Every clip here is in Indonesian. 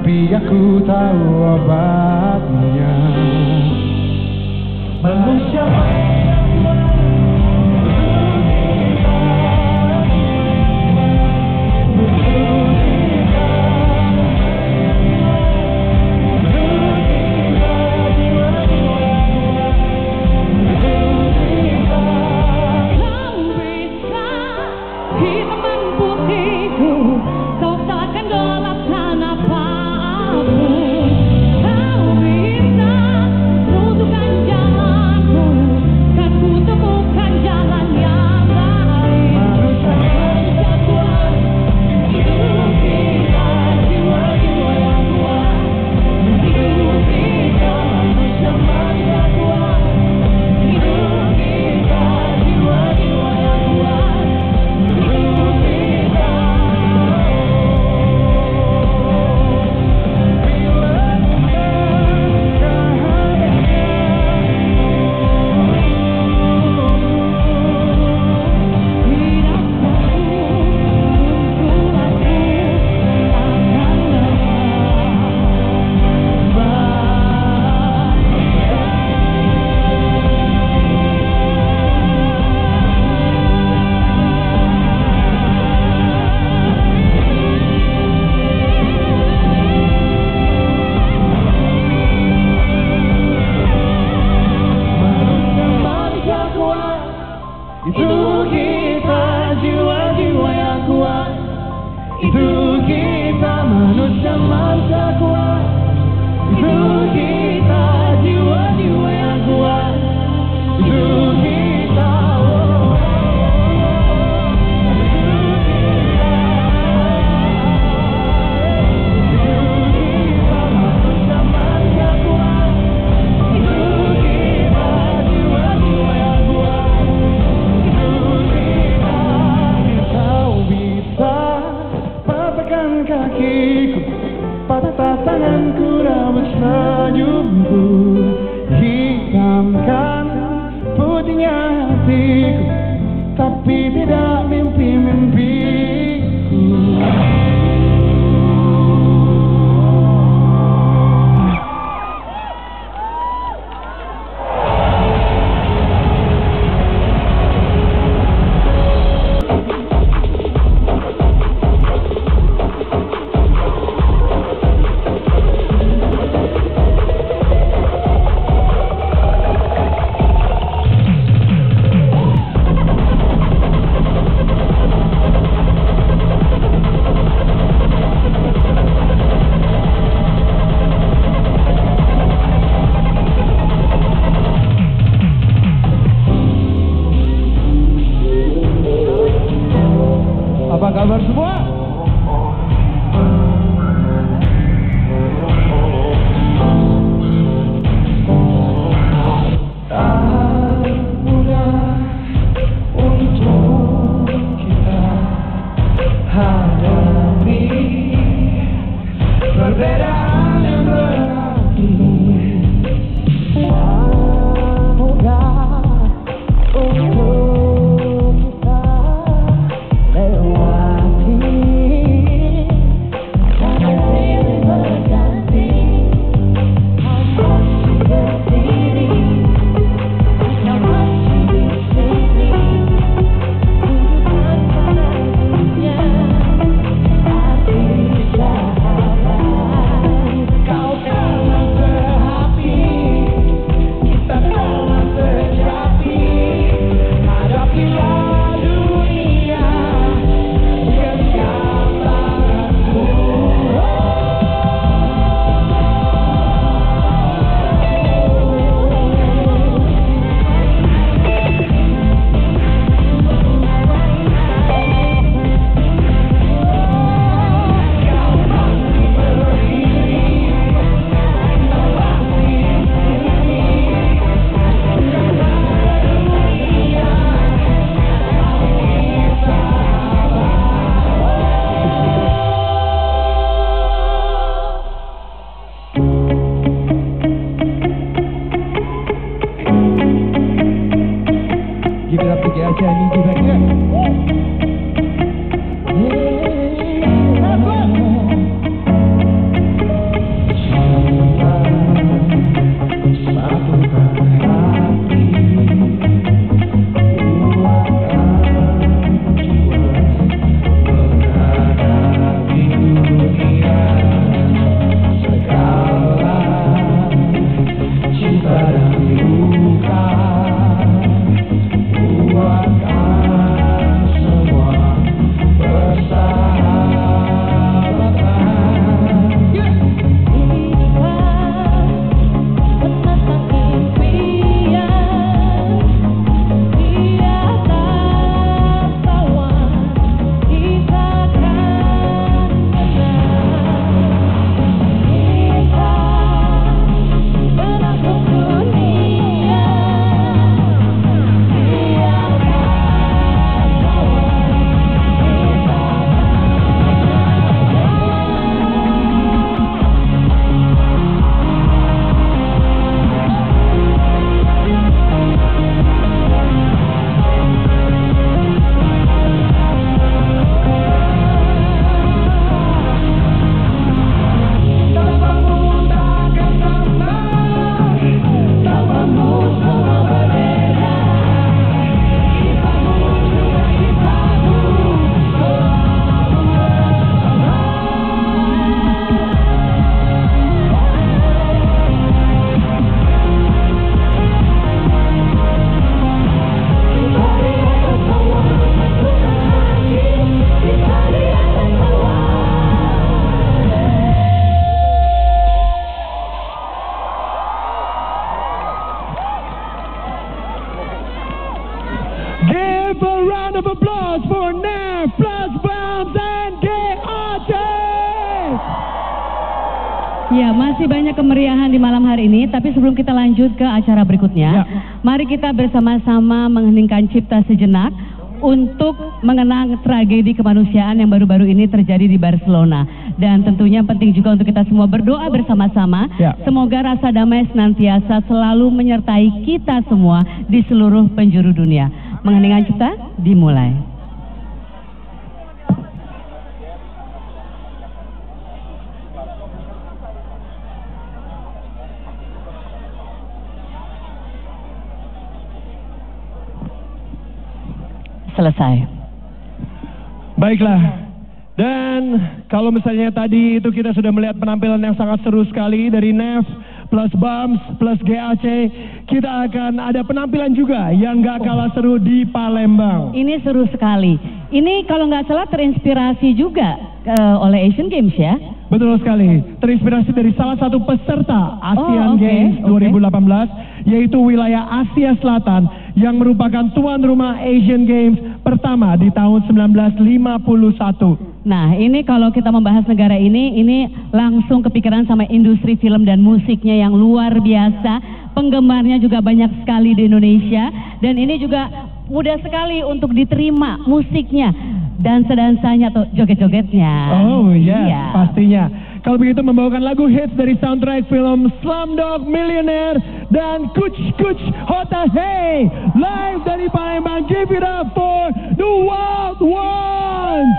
tapi aku tahu obatnya. Manusia kakiku, patah tanganku, rawat senyumku, hitamkan putihnya hatiku, tapi tidak mimpi-mimpiku. Apa kabar semua? Tak mudah untuk kita hadapi perbedaan yang berarti. Tak mudah untuk kita lewati kasih berganti, masih berdiri, kita masih di sini, tunjukkan padanya hati sahabat. Kau telah berapi, kita telah sejati, hadapilah dunia. Give it up to Gas, I need you back here. Yeah. Give a round of applause for Nef plus Bams and GAC. Ya, masih banyak kemeriahan di malam hari ini, tapi sebelum kita lanjut ke acara berikutnya, mari kita bersama-sama mengheningkan cipta sejenak untuk mengenang tragedi kemanusiaan yang baru-baru ini terjadi di Barcelona. Dan tentunya penting juga untuk kita semua berdoa bersama-sama, semoga rasa damai senantiasa selalu menyertai kita semua di seluruh penjuru dunia. Mengheningkan cipta dimulai. Selesai. Baiklah, dan kalau misalnya tadi itu kita sudah melihat penampilan yang sangat seru sekali dari Nef plus Bams plus GAC, kita akan ada penampilan juga yang gak kalah seru di Palembang. Ini seru sekali. Ini kalau nggak salah terinspirasi juga oleh Asian Games ya? Betul sekali, terinspirasi dari salah satu peserta Asian Games 2018, yaitu wilayah Asia Selatan yang merupakan tuan rumah Asian Games pertama di tahun 1951. Nah, ini kalau kita membahas negara ini langsung kepikiran sama industri film dan musiknya yang luar biasa. Penggemarnya juga banyak sekali di Indonesia, dan ini juga mudah sekali untuk diterima musiknya, dansa-dansanya atau joget-jogetnya. Oh iya, pastinya. Kalau begitu membawakan lagu hits dari soundtrack film Slumdog Millionaire dan Kuch Kuch Hota Hey, live dari Palembang. Give it up for the Wild Ones.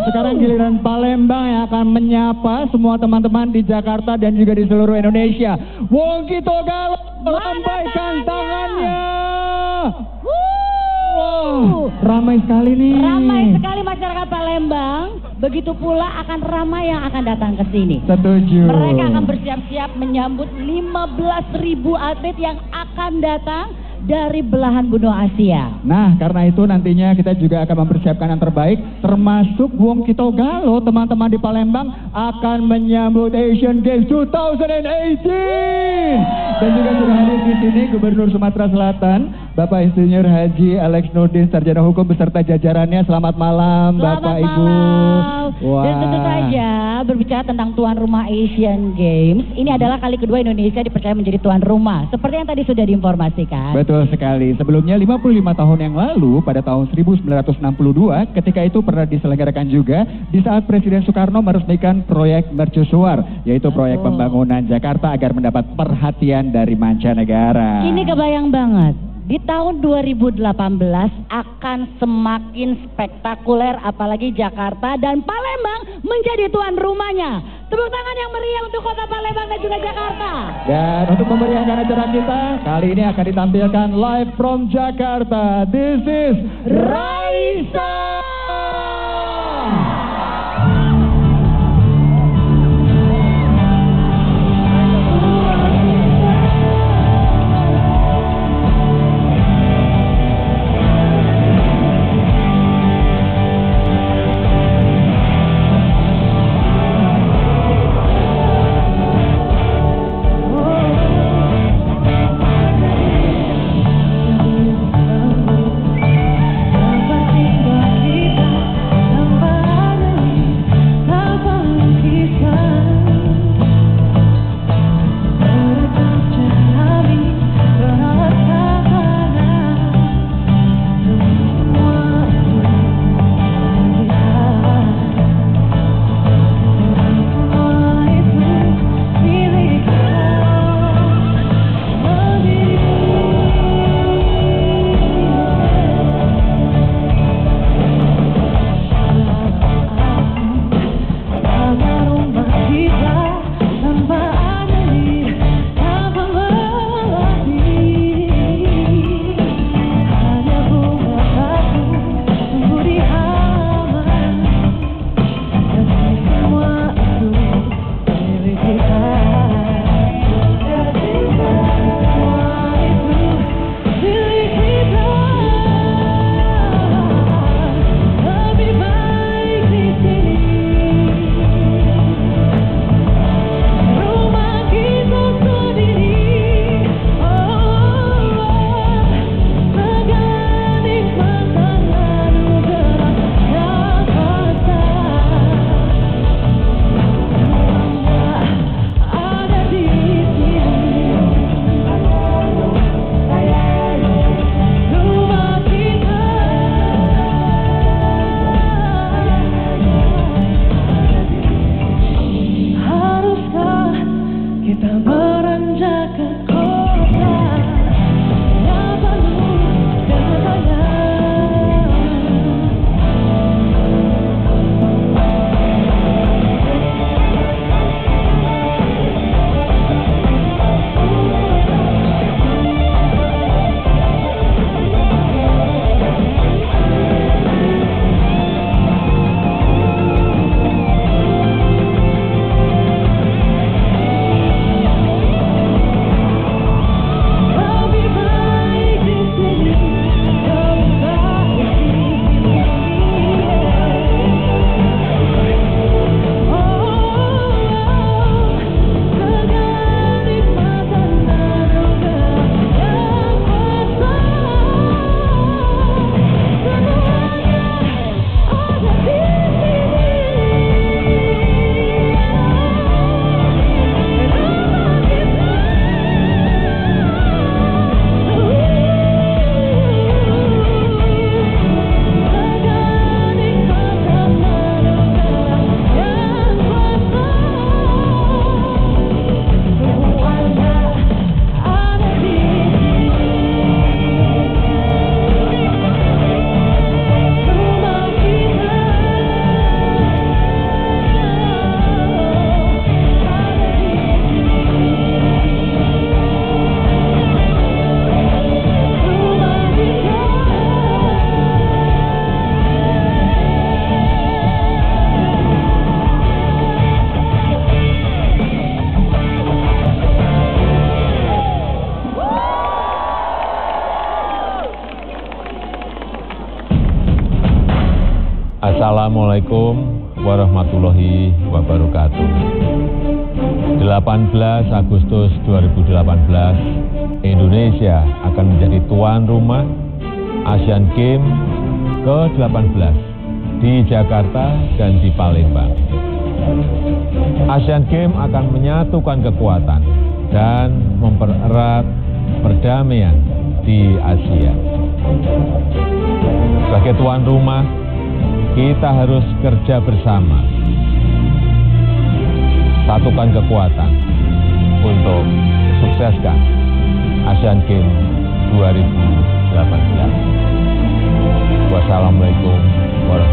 Sekarang giliran Palembang yang akan menyapa semua teman-teman di Jakarta dan juga di seluruh Indonesia. Wongki Togalo, lambaikan tangannya. Wow, ramai sekali nih. Ramai sekali masyarakat Palembang. Begitu pula akan ramai yang akan datang ke sini. Setuju. Mereka akan bersiap-siap menyambut 15.000 atlet yang akan datang dari belahan benua Asia. Nah, karena itu nantinya kita juga akan mempersiapkan yang terbaik, termasuk Wongki Togalo, teman-teman di Palembang akan menyambut Asian Games 2018. Dan juga sudah hadir di sini Gubernur Sumatera Selatan, Bapak Insinyur Haji Alex Nurdin, Sarjana Hukum beserta jajarannya. Selamat malam, Bapak Ibu. Wah. Dan tentu saja berbicara tentang tuan rumah Asian Games, ini adalah kali kedua Indonesia dipercaya menjadi tuan rumah. Seperti yang tadi sudah diinformasikan. Betul sekali. Sebelumnya 55 tahun yang lalu pada tahun 1962 ketika itu pernah diselenggarakan juga di saat Presiden Soekarno meresmikan proyek mercusuar, yaitu proyek pembangunan Jakarta agar mendapat perhatian dari mancanegara. Ini kebayang banget. Di tahun 2018 akan semakin spektakuler, apalagi Jakarta dan Palembang menjadi tuan rumahnya. Tepuk tangan yang meriah untuk kota Palembang dan juga Jakarta. Dan untuk memeriahkan acara kita, kali ini akan ditampilkan live from Jakarta. This is Raisa. Assalamualaikum warahmatullahi wabarakatuh. 18 Agustus 2018, Indonesia akan menjadi tuan rumah Asian Games ke-18 di Jakarta dan di Palembang. Asian Games akan menyatukan kekuatan dan mempererat perdamaian di Asia. Sebagai tuan rumah, kita harus kerja bersama, satukan kekuatan untuk sukseskan Asian Games 2018. Wassalamualaikum warahmatullahi wabarakatuh.